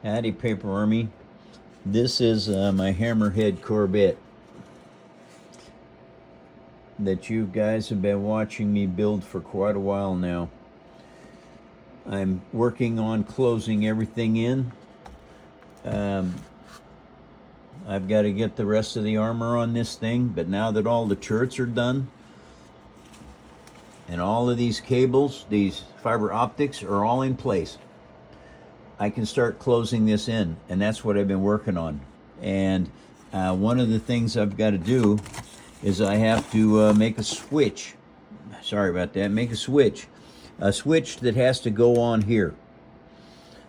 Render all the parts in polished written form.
Howdy, Paper Army. This is my Hammerhead Corvette that you guys have been watching me build for quite a while now. I'm working on closing everything in. I've got to get the rest of the armor on this thing, but now that all the turrets are done and all of these cables, these fiber optics are all in place, I can start closing this in, and that's what I've been working on. And one of the things I've got to do is I have to make a switch. Sorry about that. Make a switch that has to go on here.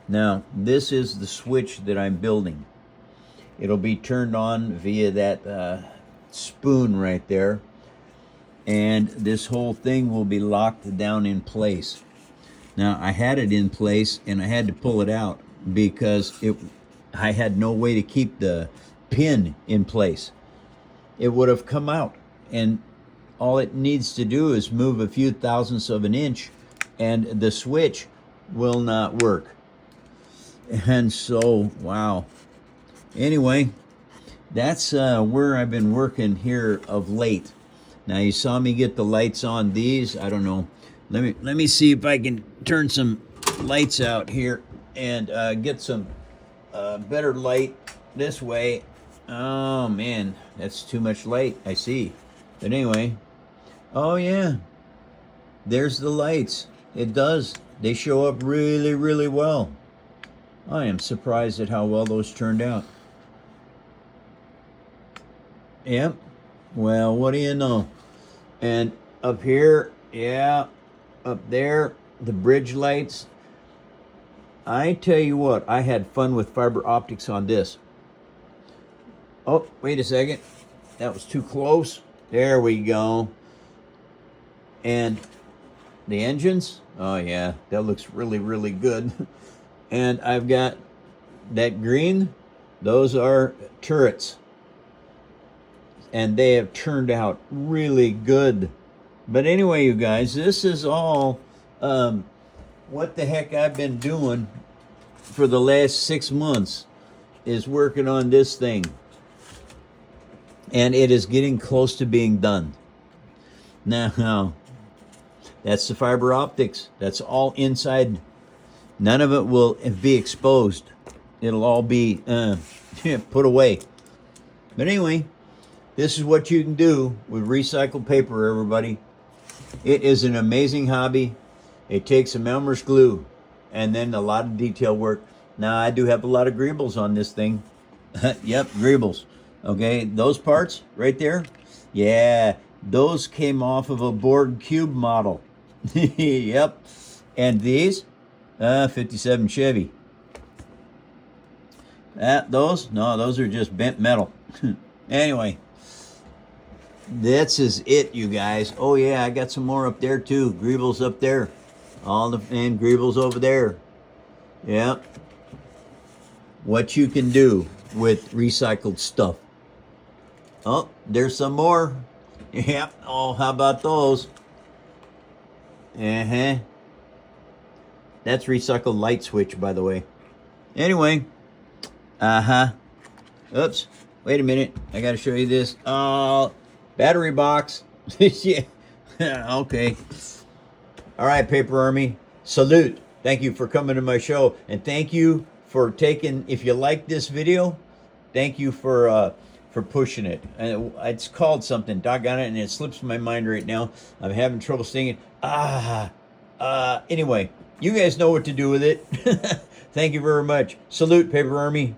Now, this is the switch that I'm building. It'll be turned on via that spoon right there, and this whole thing will be locked down in place. Now, I had it in place and I had to pull it out because I had no way to keep the pin in place. It would have come out, and all it needs to do is move a few thousandths of an inch and the switch will not work. And so, wow. Anyway, that's where I've been working here of late. Now, you saw me get the lights on these. I don't know. Let me see if I can turn some lights out here and get some better light this way. Oh man, that's too much light, I see. But anyway, oh yeah, there's the lights. It does. They show up really, really well. I am surprised at how well those turned out. Yep. Well, what do you know? And up here, yeah. Up there, the bridge lights. I tell you what, I had fun with fiber optics on this. Oh, wait a second. That was too close. There we go. And the engines. Oh yeah, that looks really, really good. And I've got that green. Those are turrets. And they have turned out really good. But anyway, you guys, this is all what the heck I've been doing for the last 6 months is working on this thing. And it is getting close to being done. Now, that's the fiber optics. That's all inside. None of it will be exposed. It'll all be put away. But anyway, this is what you can do with recycled paper, everybody. It is an amazing hobby. It takes some Elmer's glue and then a lot of detail work. Now, I do have a lot of greebles on this thing. Yep, greebles. Okay, those parts right there, yeah, those came off of a Borg Cube model. Yep. And these, 57 Chevy. Those? No, those are just bent metal. Anyway. That's is it, you guys. Oh yeah, I got some more up there too. Greebles up there. And greebles over there. Yeah. What you can do with recycled stuff. Oh, there's some more. Yeah. Oh, how about those? Uh-huh. That's recycled light switch, by the way. Anyway. Uh-huh. Oops. Wait a minute. I gotta show you this. Oh, battery box. Yeah. Okay. All right, Paper Army. Salute. Thank you for coming to my show. And thank you for taking, if you like this video, thank you for pushing it. And it's called something, doggone it, and it slips my mind right now. I'm having trouble saying it. Anyway, you guys know what to do with it. Thank you very much. Salute, Paper Army.